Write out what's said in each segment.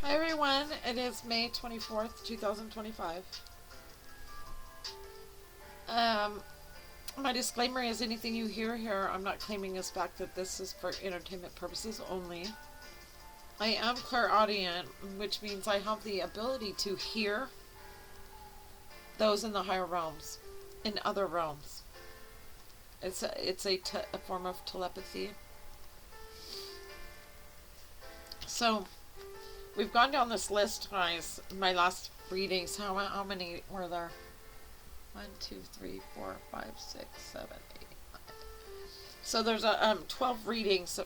Hi everyone, it is May 24th, 2025. Um, my disclaimer is anything you hear here, I'm not claiming as fact that this is for entertainment purposes only. I am clairaudient, which means I have the ability to hear those in the higher realms, in other realms. It's a form of telepathy. So, we've gone down this list, guys. My last readings, how many were there? 1, 2, 3, 4, 5, 6, 7, 8. So there's a 12 readings.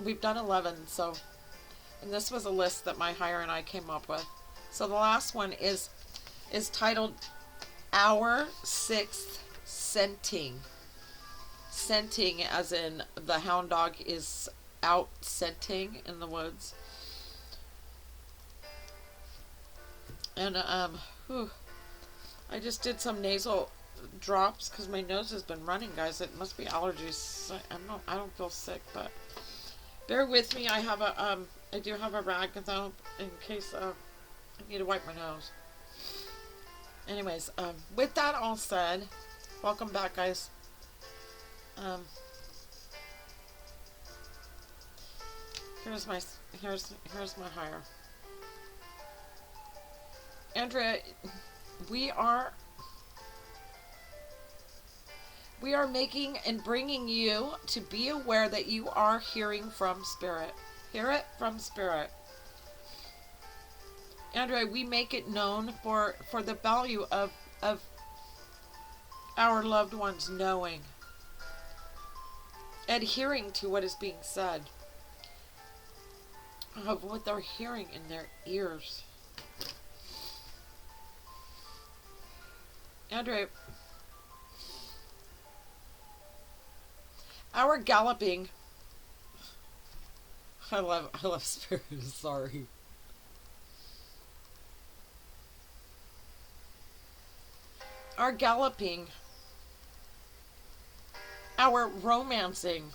We've done 11. So, and this was a list that my higher and I came up with. So the last one is titled "Our Sixth Scenting." Scenting, as in the hound dog is out scenting in the woods. And whew, I just did some nasal drops because my nose has been running, guys. It must be allergies. I don't feel sick, but bear with me. I do have a rag though in case I need to wipe my nose. Anyways, with that all said, welcome back, guys. Um, here's my here's my higher. Andrea, we are we are making and bringing you to be aware that you are hearing from spirit. Hear it from spirit. Andrea, we make it known for the value of our loved ones knowing, adhering to what is being said, of what they're hearing in their ears. Andrea, our galloping. I love spirit. Sorry. Our galloping, our romancing.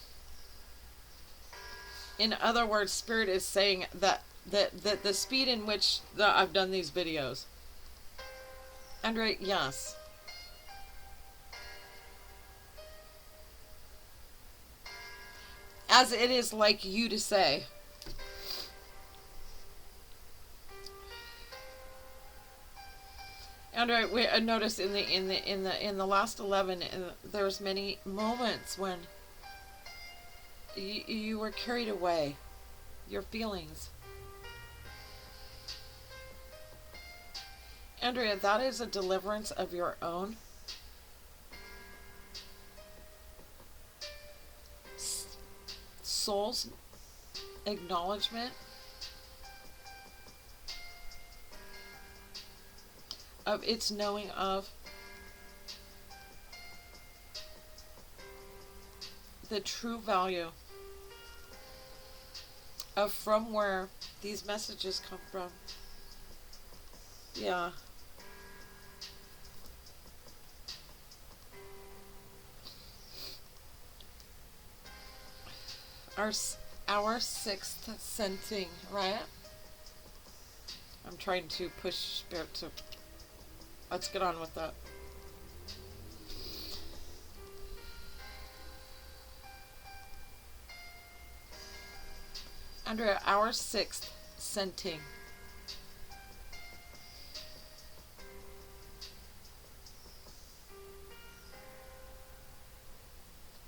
In other words, spirit is saying that the speed in which I've done these videos. Andre, yes. As it is like you to say. And I noticed in the last 11, there's many moments when you were carried away, your feelings. Andrea, that is a deliverance of your own. Soul's acknowledgement of its knowing of the true value of from where these messages come from. Yeah. Our our sixth scenting, right? I'm trying to push spirit to. Let's get on with that. Andrea, our sixth scenting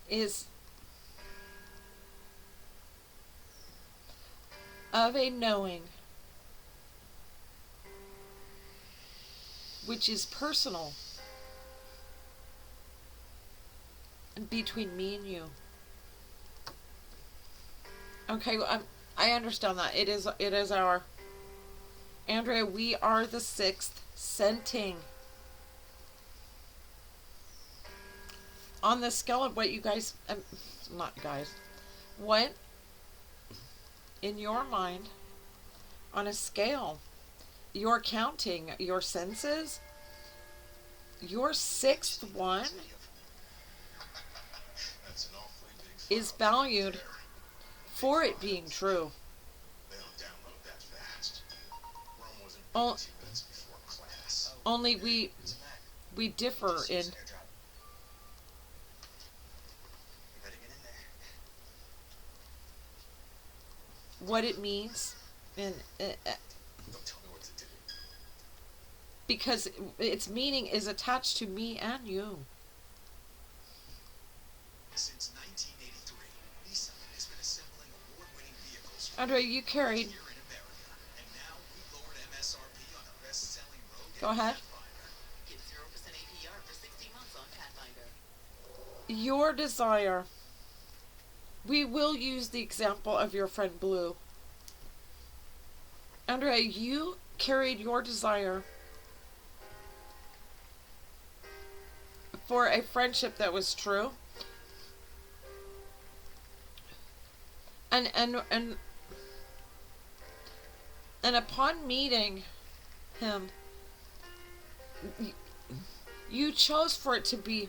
is of a knowing which is personal between me and you. Okay, well, I understand that. It is our Andrea, we are the sixth scenting. On the scale of what you guys, not guys, what in your mind, on a scale, you're counting your senses, your sixth one is valued for it being true. O- only we differ in what it means, and because its meaning is attached to me and you. Since 1983, Nissan has been assembling award-winning vehicles. Andre, you carried. Here in America, and now we lowered MSRP on the best-selling Rogue. Go ahead. Get 0% APR for 60 months on Pathfinder. Your desire. We will use the example of your friend Blue. Andrea, you carried your desire for a friendship that was true. And upon meeting him, you chose for it to be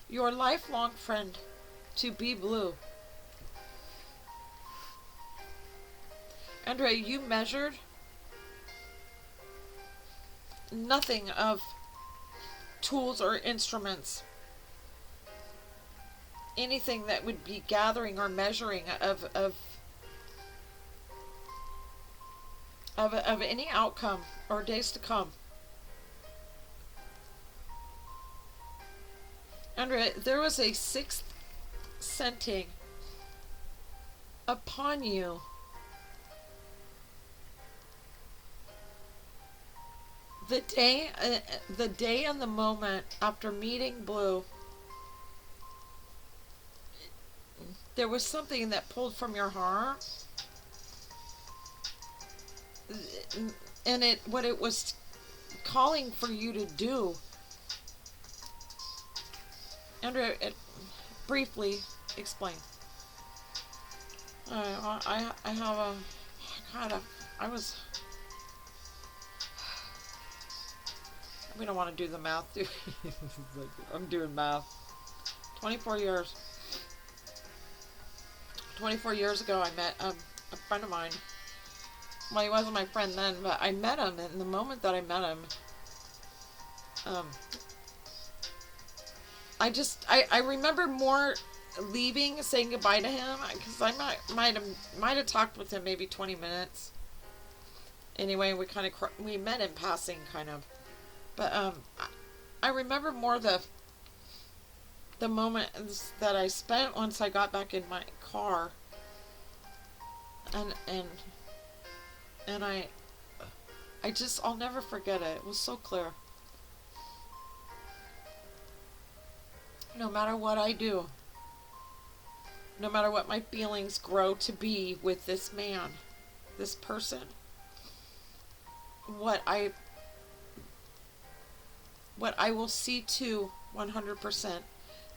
your lifelong friend, to be Blue. Andrea, you measured nothing of tools or instruments, anything that would be gathering or measuring of any outcome or days to come. Andrea, there was a sixth scenting upon you. The day and the moment after meeting Blue, there was something that pulled from your heart, and what it was calling for you to do. Andrea, briefly explain. I have a God. We don't want to do the math, do we? I'm doing math. 24 years. 24 years ago, I met a friend of mine. Well, he wasn't my friend then, but I met him, and the moment that I met him, I remember more leaving, saying goodbye to him, because I might have talked with him maybe 20 minutes. Anyway, we met in passing, kind of. But I remember more the moment that I spent once I got back in my car, and I'll never forget it. It was so clear. No matter what I do, no matter what my feelings grow to be with this man, this person, what I will see to 100%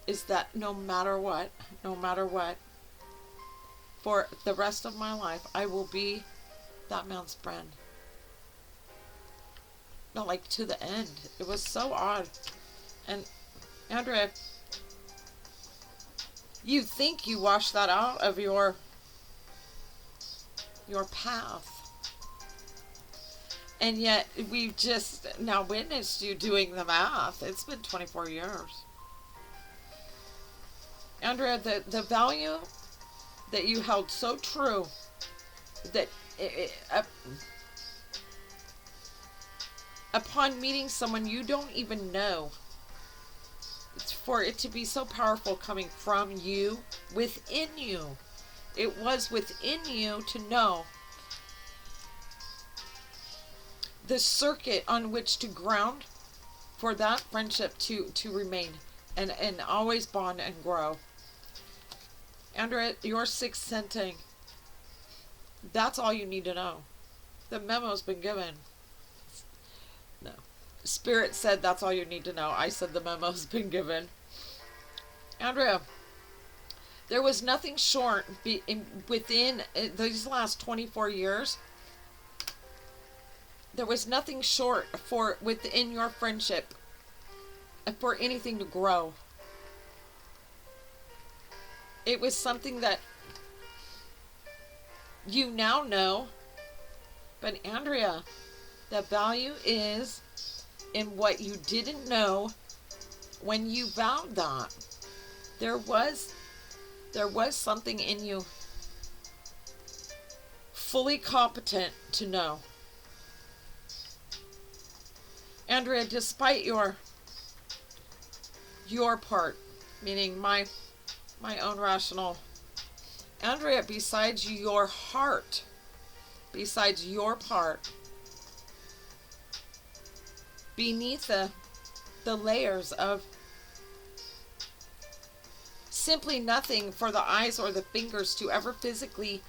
is that no matter what, for the rest of my life, I will be that man's friend. No, like to the end. It was so odd. And Andrea, you think you washed that out of your path. And yet, we've just now witnessed you doing the math. It's been 24 years. Andrea, the value that you held so true, that upon meeting someone you don't even know, it's for it to be so powerful coming from you, within you. It was within you to know the circuit on which to ground for that friendship to remain and always bond and grow. Andrea, your sixth scenting, that's all you need to know. The memo's been given. No. Spirit said that's all you need to know. I said the memo's been given. Andrea, there was nothing short within these last 24 years. There was nothing short for within your friendship for anything to grow. It was something that you now know But Andrea, the value is in what you didn't know when you vowed that. There was something in you fully competent to know. Andrea, despite your part, meaning my own rational, Andrea, besides your heart, besides your part, beneath the layers of simply nothing for the eyes or the fingers to ever physically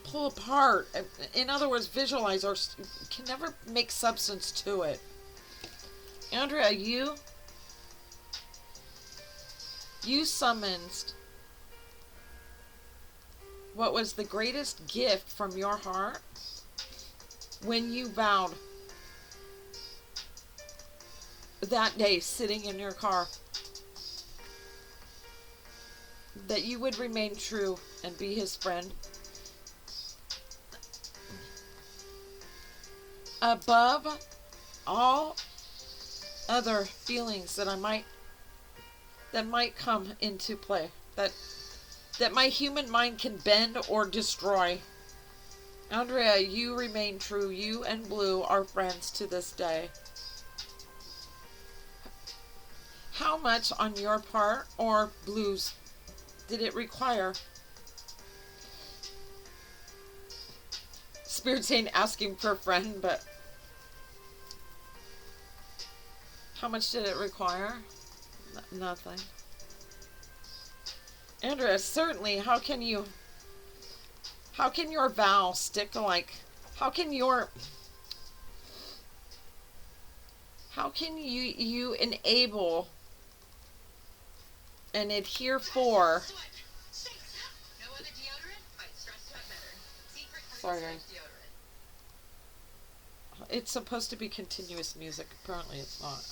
pull apart. In other words, visualize, or can never make substance to it. Andrea, you summoned what was the greatest gift from your heart when you vowed that day sitting in your car that you would remain true and be his friend above all other feelings that might come into play, that my human mind can bend or destroy. Andrea, you remain true. You and Blue are friends to this day. How much on your part or Blue's did it require? Spirit saying asking for a friend, but how much did it require? Nothing. Andrea, certainly, how can your vow stick like, how can you enable and adhere for, sorry guys, it's supposed to be continuous music, apparently it's not.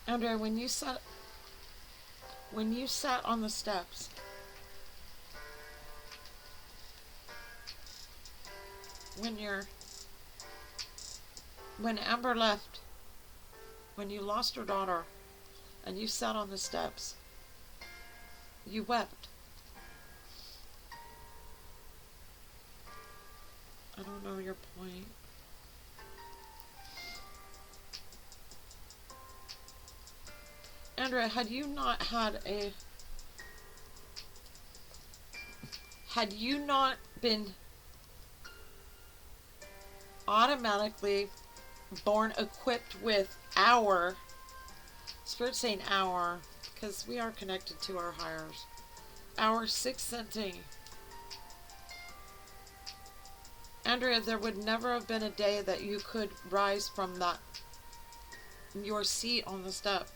Andrea, when you sat on the steps, when Amber left, when you lost her daughter, and you sat on the steps, you wept. I don't know your point. Andrea, had you not been automatically born equipped with our, Spirit saying our, because we are connected to our higher, our sixth sensing. Andrea, there would never have been a day that you could rise from that, your seat on the step.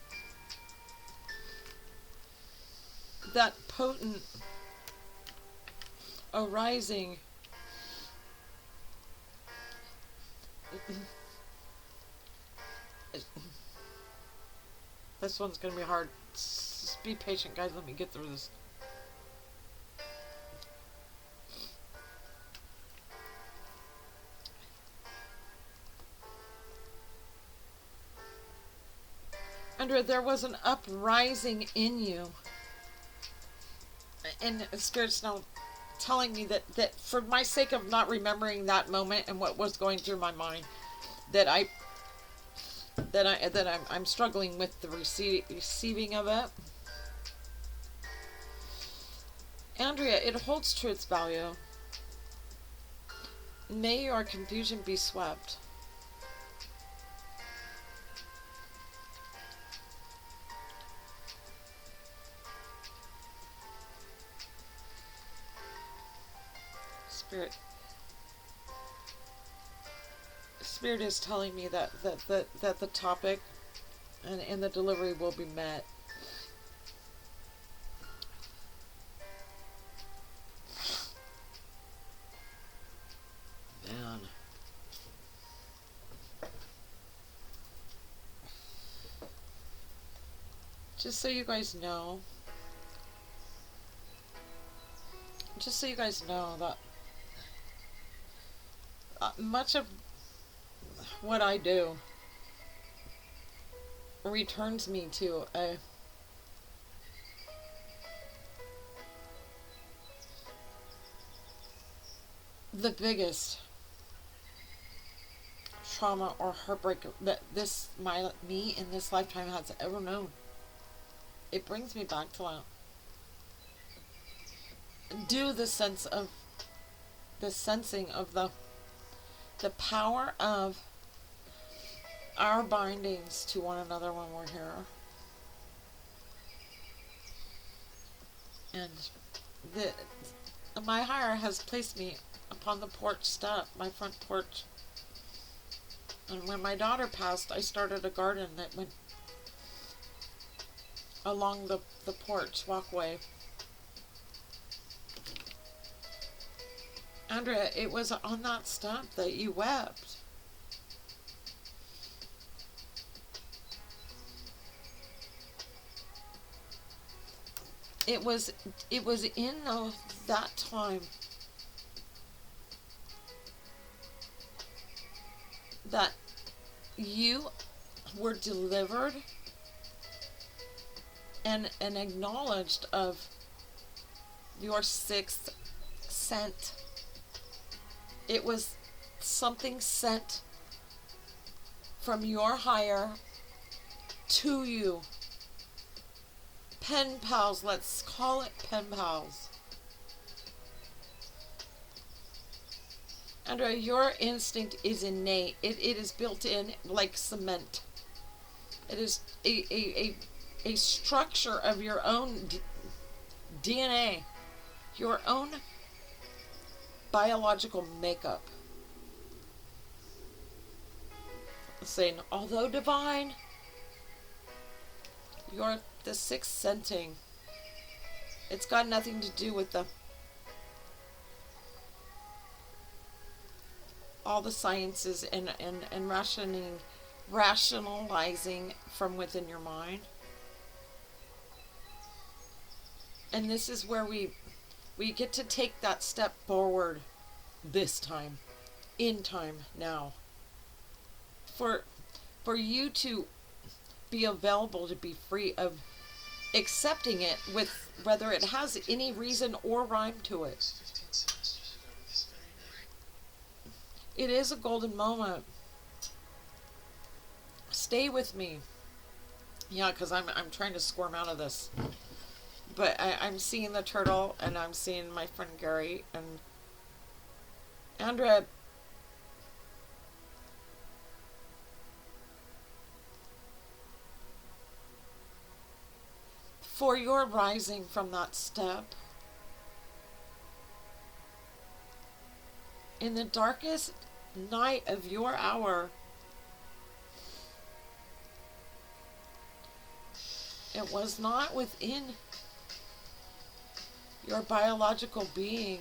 That potent arising this one's gonna be hard. Just be patient, guys. Let me get through this. Andrea, there was an uprising in you. And Spirit's now telling me that for my sake of not remembering that moment and what was going through my mind, that I'm struggling with the receiving of it. Andrea, it holds to its value. May your confusion be swept. Spirit is telling me that the topic and the delivery will be met. Man, just so you guys know, that much of what I do returns me to the biggest trauma or heartbreak that me in this lifetime has ever known. It brings me back to that. The sensing of the power of our bindings to one another when we're here. And my higher has placed me upon the porch step, my front porch. And when my daughter passed, I started a garden that went along the porch walkway. Andrea, it was on that step that you wept. It was in that time that you were delivered and acknowledged of your sixth scent. It was something sent from your higher to you. Pen pals, let's call it pen pals. Andrea, your instinct is innate. It is built in like cement. It is a structure of your own DNA, your own biological makeup. Saying, although divine, you're the sixth scenting. It's got nothing to do with all the sciences and rationalizing from within your mind. And this is where we get to take that step forward this time, in time now. For you to be available to be free of accepting it with whether it has any reason or rhyme to it. It is a golden moment. Stay with me. Yeah, because I'm trying to squirm out of this. But I'm seeing the turtle, and I'm seeing my friend Gary, and Andrea. For your rising from that step, in the darkest night of your hour, it was not within your biological being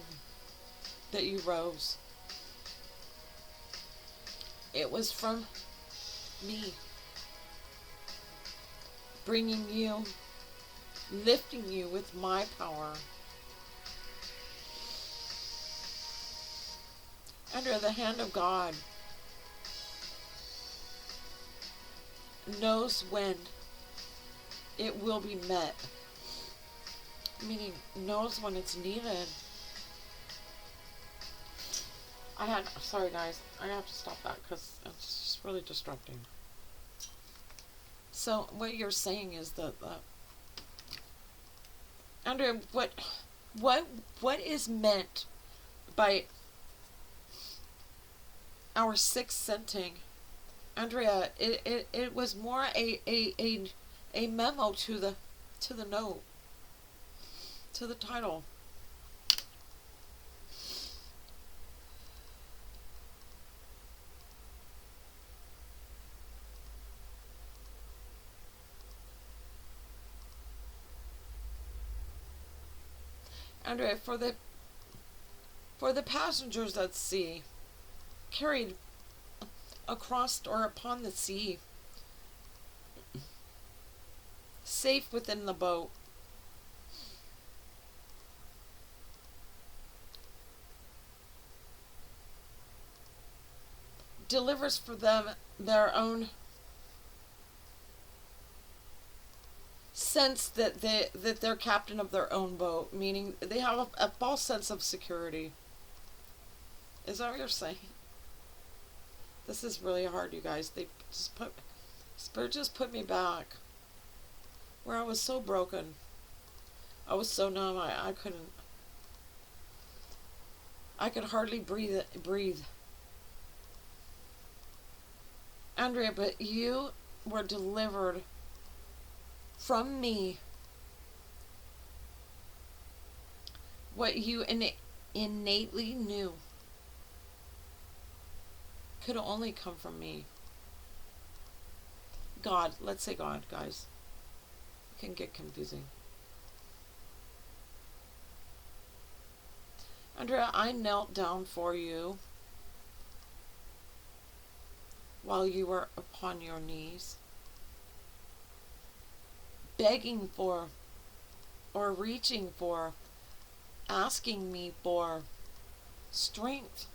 that you rose. It was from me, bringing you, lifting you with my power. Under the hand of God knows when it will be met, meaning knows when it's needed. Sorry guys, I have to stop that because it's just really distracting. So what you're saying is that Andrea, what is meant by our sixth scenting, Andrea? It was more a memo to the note, to the title. Andrea, for the passengers at sea, carried across or upon the sea, safe within the boat. Delivers for them their own sense that they're captain of their own boat, meaning they have a false sense of security. Is that what you're saying? This is really hard, you guys. Spirit just put me back where I was so broken. I was so numb. I could hardly breathe. Andrea, but you were delivered from me. What you innately knew could only come from me. God, let's say God, guys. It can get confusing. Andrea, I knelt down for you while you were upon your knees, begging for, or reaching for, asking me for strength,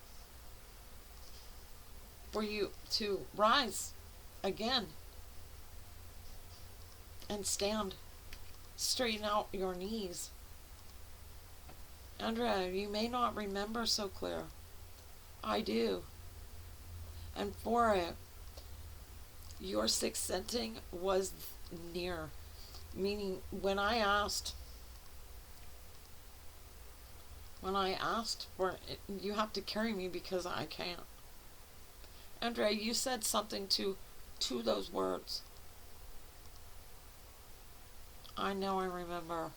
for you to rise again and stand, straighten out your knees. Andrea, you may not remember so clear. I do. And for it, your sixth sensing was near. Meaning, when I asked for it, you have to carry me because I can't. Andrea, you said something to those words. I know I remember.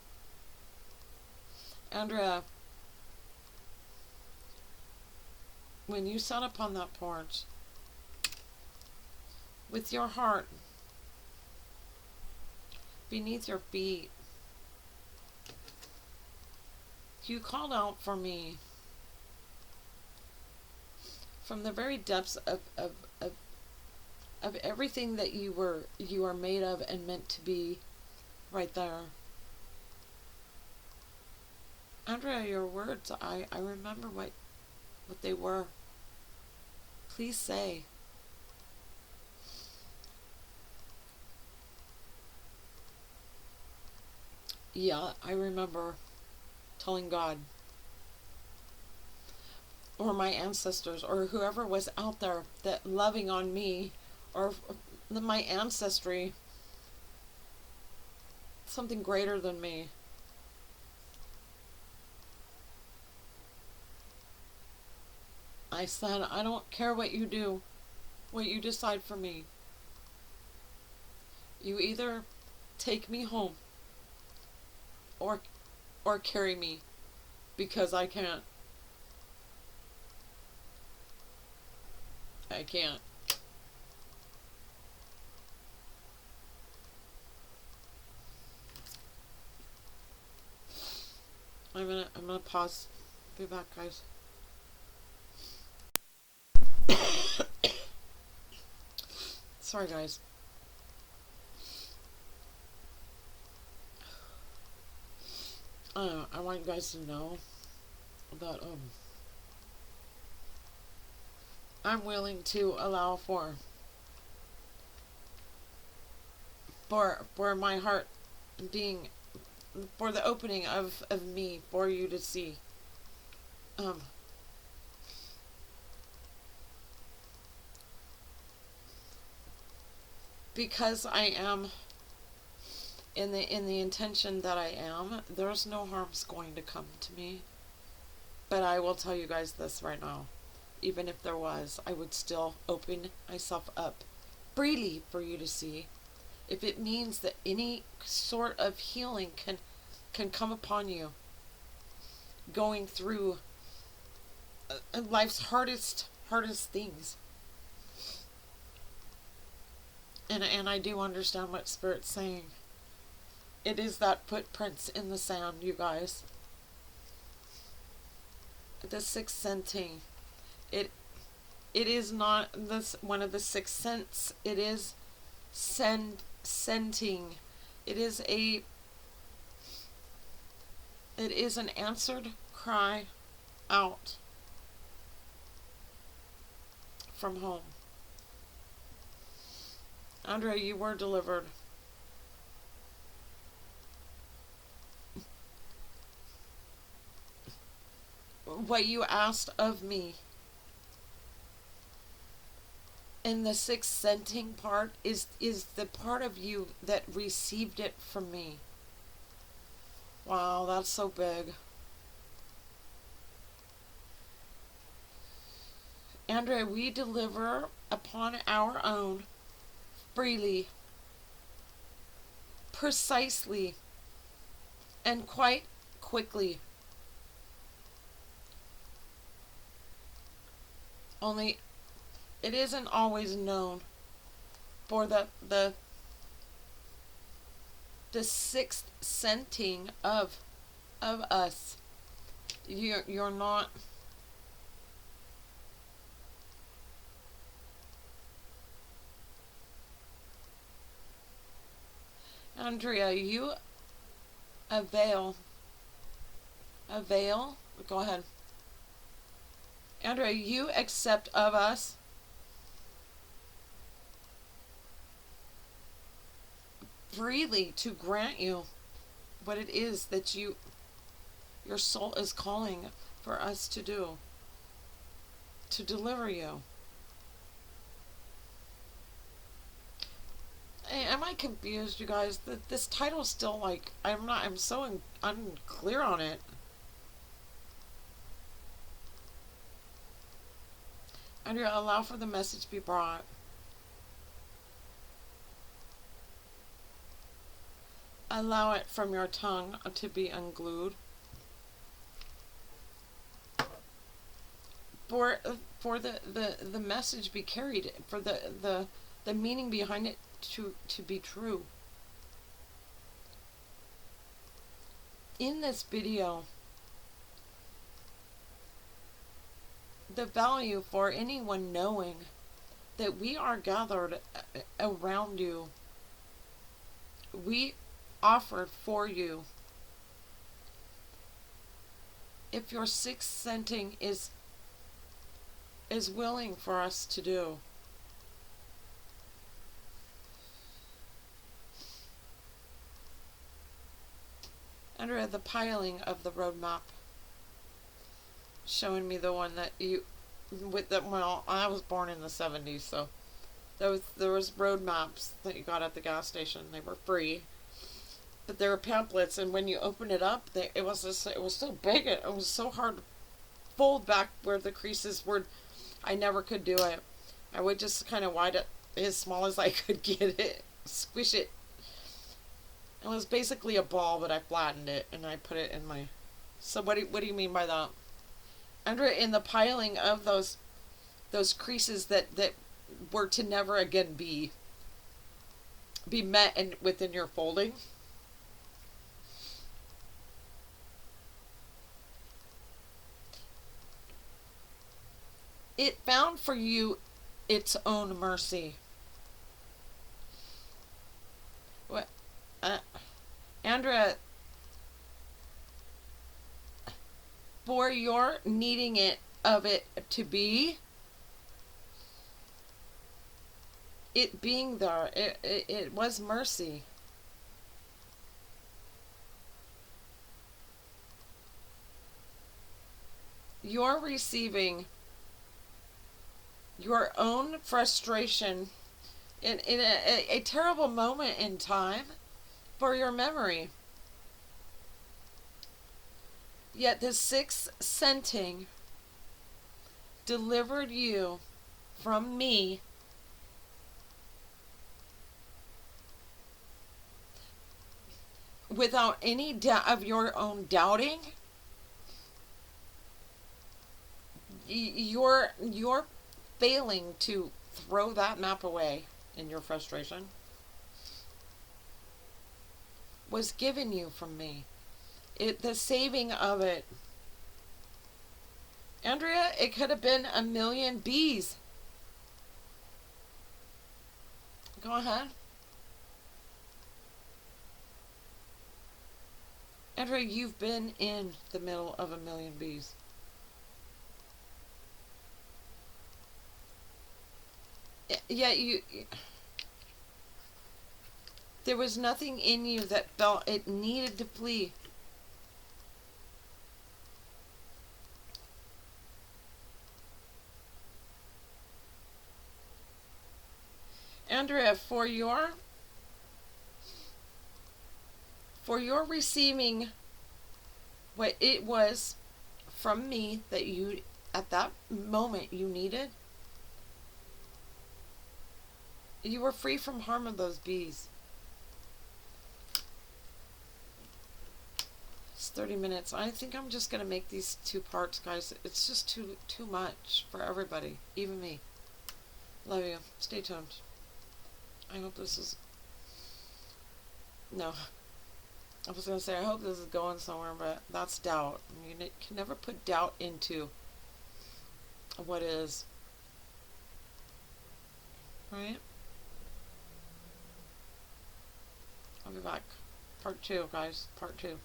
Andrea, when you sat upon that porch, with your heart beneath your feet, you called out for me from the very depths of everything that you are made of and meant to be, right there. Andrea, your words, I remember what they were. Please say. Yeah, I remember telling God, or my ancestors, or whoever was out there that loving on me, or my ancestry, something greater than me. I said, I don't care what you do, what you decide for me. You either take me home or carry me, because I can't. I can't. I'm gonna pause. Be back, guys. Sorry, guys. I want you guys to know that I'm willing to allow for my heart being, for the opening of me for you to see. Because I am in the intention that I am, there's no harm's going to come to me. But I will tell you guys this right now. Even if there was, I would still open myself up freely for you to see. If it means that any sort of healing can come upon you, going through life's hardest things. And I do understand what Spirit's saying. It is that footprints in the sand, you guys. The sixth sensing. It is not this one of the sixth sense. It is scenting It is an answered cry out from home. Andrea, you were delivered. What you asked of me in the sixth scenting part is the part of you that received it from me. Wow, that's so big. Andrea, we deliver upon our own freely, precisely, and quite quickly. Only it isn't always known for the sixth scenting of us. You're not. Andrea, you avail. Go ahead. Andrea, you accept of us freely to grant you what it is that your soul is calling for us to do, to deliver you. Hey, am I confused, you guys? This title's still like, I'm so unclear on it. Andrea, allow for the message to be brought. Allow it from your tongue to be unglued. For the message be carried, for the meaning behind it to be true. In this video, the value for anyone knowing that we are gathered around you, we offered for you. If your sixth scenting is willing for us to do. Under the piling of the roadmap, showing me the one that you, with the, well, I was born in the 70s, so there was road maps that you got at the gas station. They were free, but there were pamphlets, and when you open it up, it was so big, it was so hard to fold back where the creases were. I never could do it. I would just kind of wide it as small as I could get it, squish it. It was basically a ball, but I flattened it and I put it in my. So what do you mean by that? Under in the piling of those creases that were to never again be met within your folding. It found for you its own mercy. What, Andrea, for your needing it of it to be, it being there, it was mercy. You're receiving your own frustration in a terrible moment in time for your memory. Yet the sixth scenting delivered you from me without any doubt of your own doubting. You're failing to throw that map away in your frustration was given you from me. The saving of it. Andrea, it could have been a million bees. Go ahead. Andrea, you've been in the middle of a million bees. Yeah, there was nothing in you that felt it needed to flee. Andrea, for your receiving what it was from me that you at that moment you needed, you were free from harm of those bees. It's 30 minutes. I think I'm just gonna make these two parts, guys. It's just too much for everybody, even me. Love you. Stay tuned. I hope this is no. I was gonna say I hope this is going somewhere, but that's doubt. You can never put doubt into what is. Right? I'll be back. Part 2, guys. Part 2.